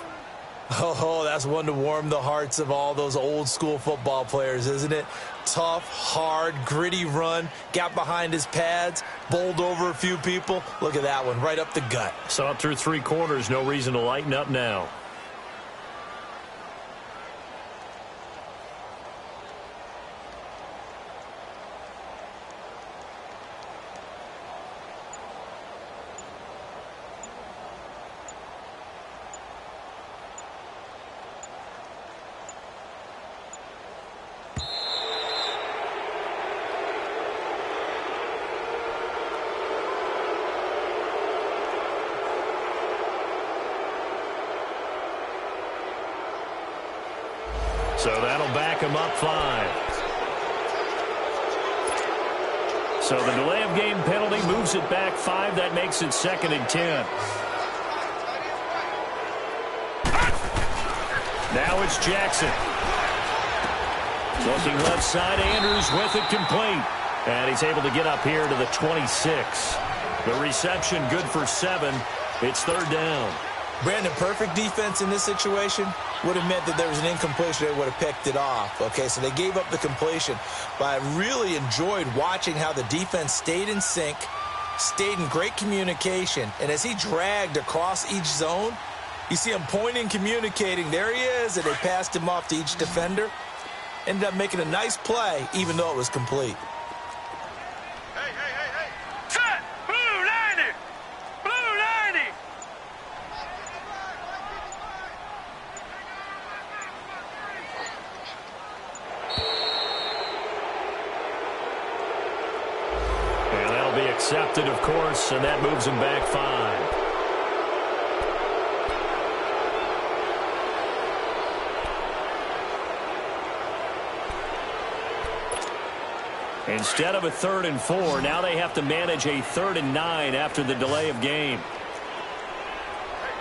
Oh, that's one to warm the hearts of all those old school football players, isn't it? Tough, hard, gritty run, got behind his pads, bowled over a few people. Look at that one, right up the gut. Saw it through 3 quarters, no reason to lighten up now. So that'll back him up 5. So the delay of game penalty moves it back 5. That makes it 2nd and 10. Now it's Jackson. Looking left side, Andrews with it complete. And he's able to get up here to the 26. The reception good for 7. It's 3rd down. Brandon, perfect defense in this situation would have meant that there was an incompletion. They would have picked it off. Okay, so they gave up the completion. But I really enjoyed watching how the defense stayed in sync, stayed in great communication. And as he dragged across each zone, you see him pointing, communicating. There he is, and they passed him off to each defender. Ended up making a nice play, even though it was complete. Accepted, of course, and that moves him back 5. Instead of a 3rd and 4, now they have to manage a 3rd and 9 after the delay of game.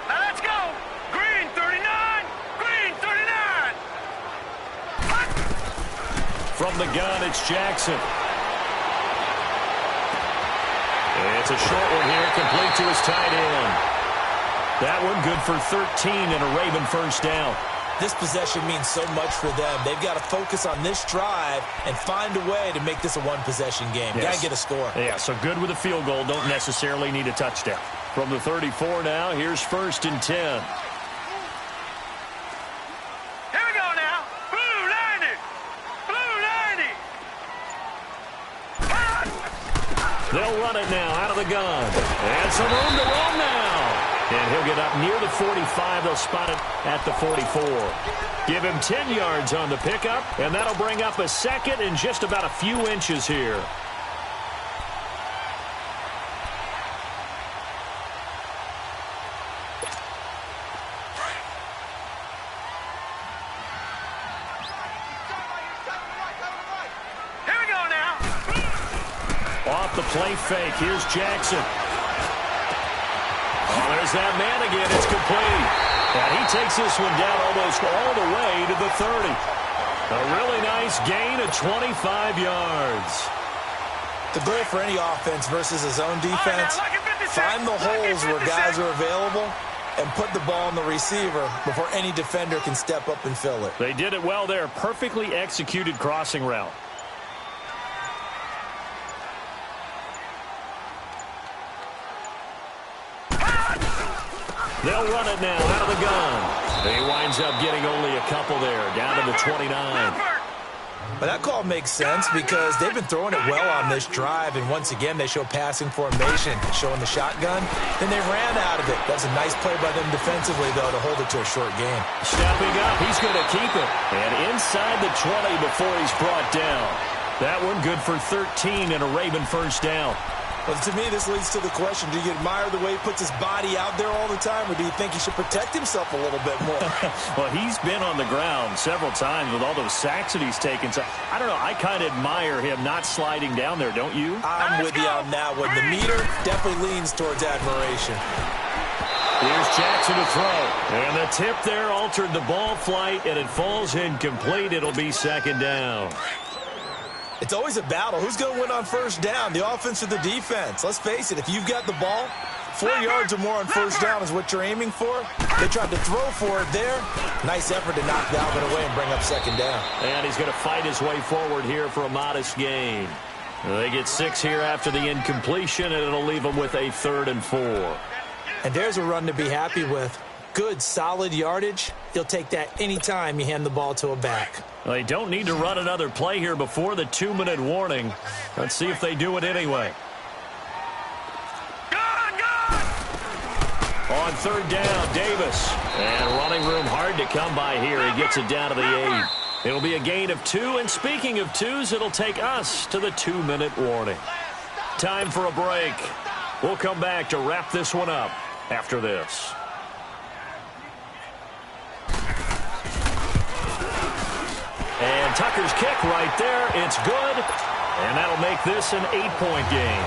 Now let's go! Green 39! Green 39! From the gun, it's Jackson. It's a short one here, complete to his tight end. That one good for 13 and a Raven first down. This possession means so much for them. They've got to focus on this drive and find a way to make this a one-possession game. Yes. Got to get a score. Yeah, so good with a field goal. Don't necessarily need a touchdown. From the 34 now, here's 1st and 10. They'll run it now out of the gun. And some room to roam now. And he'll get up near the 45. They'll spot it at the 44. Give him 10 yards on the pickup, and that'll bring up a 2nd and just about a few inches here. off the play fake. Here's Jackson. Oh, there's that man again. It's complete. And he takes this one down almost all the way to the 30. A really nice gain of 25 yards. The goal for any offense versus a zone defense, find the holes where guys are available and put the ball on the receiver before any defender can step up and fill it. They did it well there. Perfectly executed crossing route. They'll run it now out of the gun. He winds up getting only a couple there, down to the 29. But that call makes sense because they've been throwing it well on this drive, and once again they show passing formation, showing the shotgun. Then they ran out of it. That's a nice play by them defensively, though, to hold it to a short game. Stepping up, he's going to keep it. And inside the 20 before he's brought down. That one good for 13 and a Raven first down. Well, to me, this leads to the question, do you admire the way he puts his body out there all the time, or do you think he should protect himself a little bit more? Well, he's been on the ground several times with all those sacks that he's taken. So, I don't know, I kind of admire him not sliding down there, don't you? I'm with you on that one. The meter definitely leans towards admiration. Here's Jackson to throw. And the tip there altered the ball flight, and it falls incomplete. It'll be second down. It's always a battle. Who's going to win on first down, the offense or the defense? Let's face it, if you've got the ball, 4 yards or more on first down is what you're aiming for. They tried to throw for it there. Nice effort to knock Dalvin away and bring up second down. And he's going to fight his way forward here for a modest gain. They get 6 here after the incompletion, and it'll leave them with a 3rd and 4. And there's a run to be happy with. Good, solid yardage. You'll take that anytime you hand the ball to a back. Well, they don't need to run another play here before the 2-minute warning. Let's see if they do it anyway. On 3rd down, Davis. And running room hard to come by here. He gets it down to the 8. It'll be a gain of 2. And speaking of 2s, it'll take us to the 2-minute warning. Time for a break. We'll come back to wrap this one up after this. And Tucker's kick right there. It's good. And that'll make this an 8-point game.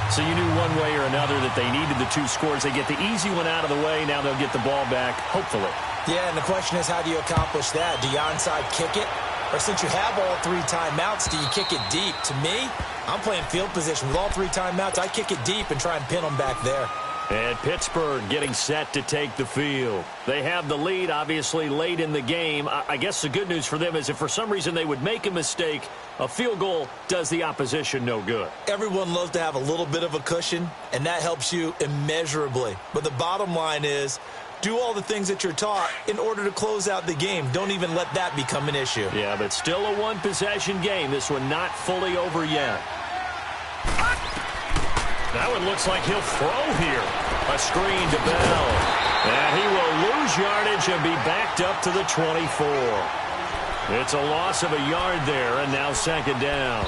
So you knew one way or another that they needed the 2 scores. They get the easy one out of the way. Now they'll get the ball back, hopefully. Yeah, and the question is, how do you accomplish that? Do you onside kick it? Or since you have all 3 timeouts, do you kick it deep? To me, I'm playing field position. With all 3 timeouts, I kick it deep and try and pin them back there. And Pittsburgh getting set to take the field. They have the lead, obviously, late in the game. I guess the good news for them is if for some reason they would make a mistake, a field goal does the opposition no good. Everyone loves to have a little bit of a cushion, and that helps you immeasurably. But the bottom line is, do all the things that you're taught in order to close out the game. Don't even let that become an issue. Yeah, but still a one-possession game. This one not fully over yet. That one looks like he'll throw here. A screen to Bell. And he will lose yardage and be backed up to the 24. It's a loss of a yard there, and now second down.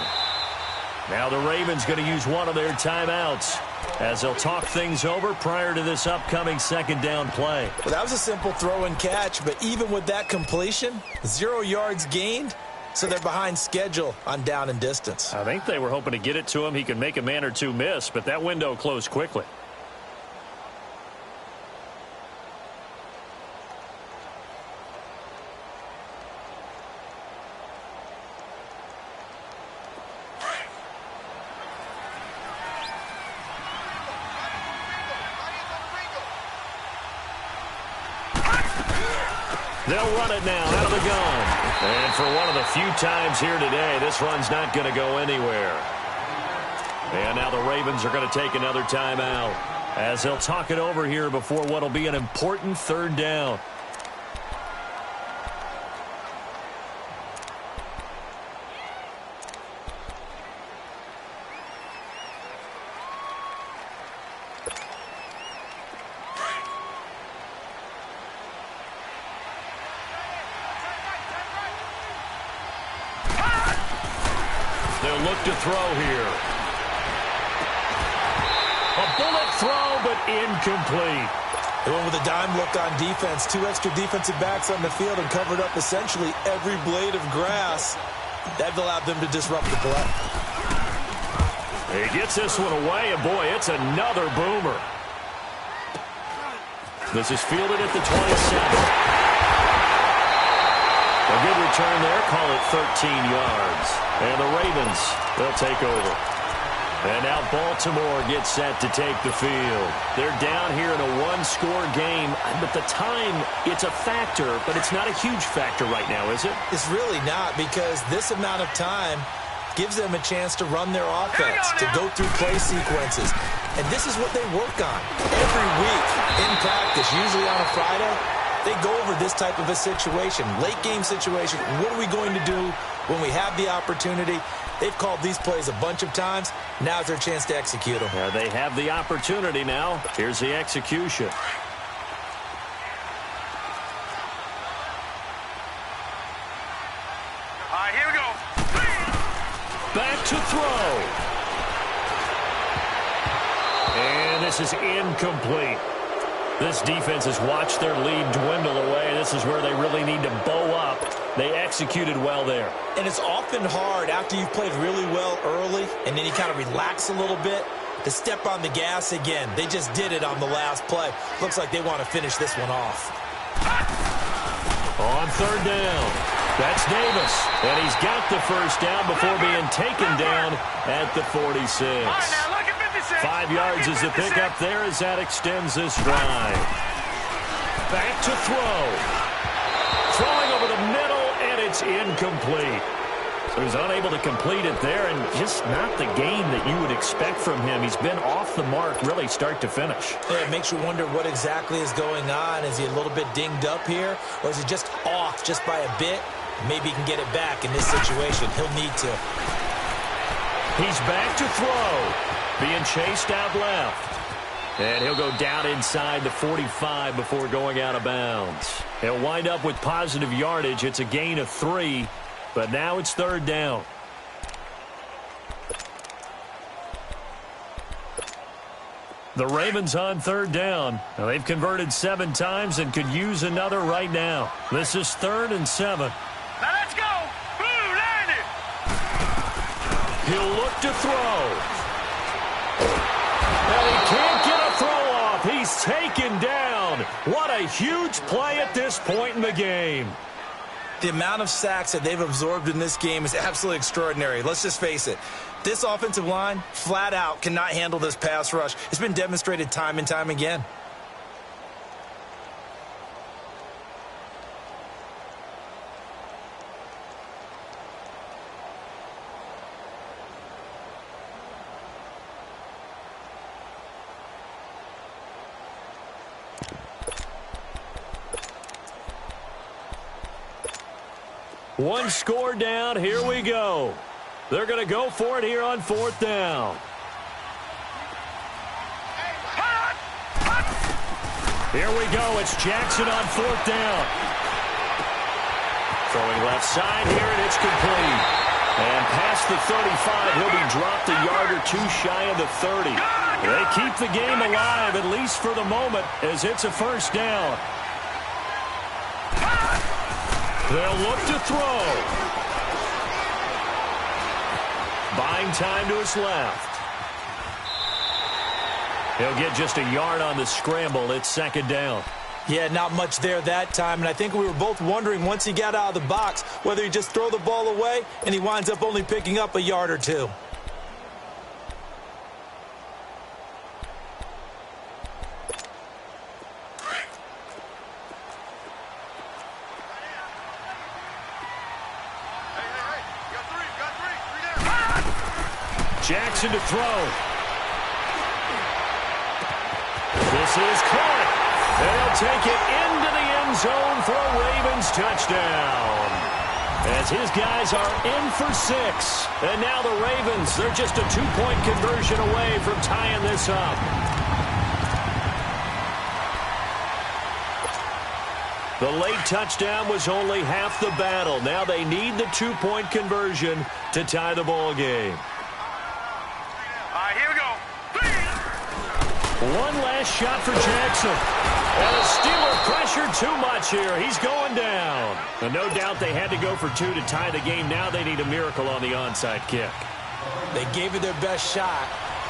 Now the Ravens going to use one of their timeouts as they'll talk things over prior to this upcoming second down play. Well, that was a simple throw and catch, but even with that completion, 0 yards gained. So they're behind schedule on down and distance. I think they were hoping to get it to him. He could make a man or 2 miss, but that window closed quickly. They'll run it now out of the gun. And for one of the few times here today, this run's not going to go anywhere. And now the Ravens are going to take another timeout as they'll talk it over here before what will be an important 3rd down. They'll look to throw here. A bullet throw, but incomplete. They went with a dime look on defense. 2 extra defensive backs on the field and covered up essentially every blade of grass. That allowed them to disrupt the play. He gets this one away, and boy, it's another boomer. This is fielded at the 27. A good return there, call it 13 yards. And the Ravens, they'll take over. And now Baltimore gets set to take the field. They're down here in a one-score game. But the time, it's a factor, but it's not a huge factor right now, is it? It's really not, because this amount of time gives them a chance to run their offense, to go through play sequences. And this is what they work on every week in practice, usually on a Friday. They go over this type of a situation, late-game situation. What are we going to do when we have the opportunity? They've called these plays a bunch of times. Now's their chance to execute them. Yeah, they have the opportunity now. Here's the execution. All right, here we go. Back to throw. And this is incomplete. This defense has watched their lead dwindle away. This is where they really need to bow up. They executed well there. And it's often hard after you've played really well early and then you kind of relax a little bit to step on the gas again. They just did it on the last play. Looks like they want to finish this one off. On third down, that's Davis. And he's got the first down before being taken down at the 46. 5 yards is the pickup there as that extends this drive. Back to throw. Throwing over the middle, and it's incomplete. So he's unable to complete it there, and just not the game that you would expect from him. He's been off the mark really start to finish. Yeah, it makes you wonder what exactly is going on. Is he a little bit dinged up here, or is he just off just by a bit? Maybe he can get it back in this situation. He'll need to. He's back to throw. Being chased out left. And he'll go down inside the 45 before going out of bounds. He'll wind up with positive yardage. It's a gain of 3, but now it's third down. The Ravens on third down. Now they've converted 7 times and could use another right now. This is 3rd and 7. Now let's go. Blue, land it. He'll look to throw. And he can't get a throw off. He's taken down. What a huge play at this point in the game. The amount of sacks that they've absorbed in this game is absolutely extraordinary. Let's just face it. This offensive line, flat out, cannot handle this pass rush. It's been demonstrated time and time again. One score down. Here we go. They're going to go for it here on 4th down. Here we go. It's Jackson on 4th down. Throwing left side here, and it's complete. And past the 35, he'll be dropped a yard or 2 shy of the 30. They keep the game alive, at least for the moment, as it's a first down. They'll look to throw. Buying time to his left. He'll get just a yard on the scramble. It's 2nd down. Yeah, not much there that time, and I think we were both wondering once he got out of the box whether he just throw the ball away and he winds up only picking up a yard or 2. Jackson to throw. This is caught. They'll take it into the end zone for a Ravens touchdown. As his guys are in for 6. And now the Ravens, they're just a 2-point conversion away from tying this up. The late touchdown was only half the battle. Now they need the 2-point conversion to tie the ball game. Here we go. One last shot for Jackson. And the Steelers pressured too much here. He's going down. And no doubt they had to go for 2 to tie the game. Now they need a miracle on the onside kick. They gave it their best shot.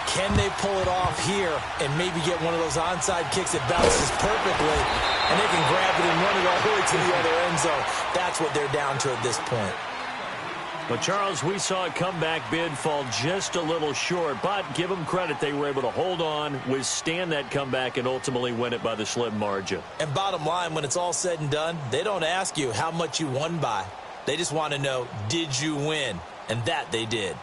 Can they pull it off here and maybe get one of those onside kicks that bounces perfectly, and they can grab it and run it all the way to the other end zone? That's what they're down to at this point. But, Charles, we saw a comeback bid fall just a little short, but give them credit. They were able to hold on, withstand that comeback, and ultimately win it by the slim margin. And bottom line, when it's all said and done, they don't ask you how much you won by. They just want to know, did you win? And that they did.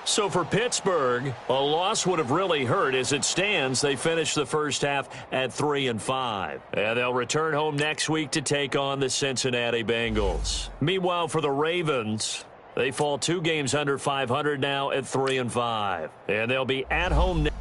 So for Pittsburgh, a loss would have really hurt. As it stands, they finished the first half at 3-5. And they'll return home next week to take on the Cincinnati Bengals. Meanwhile, for the Ravens, they fall 2 games under 500 now at 3-5. And they'll be at home next.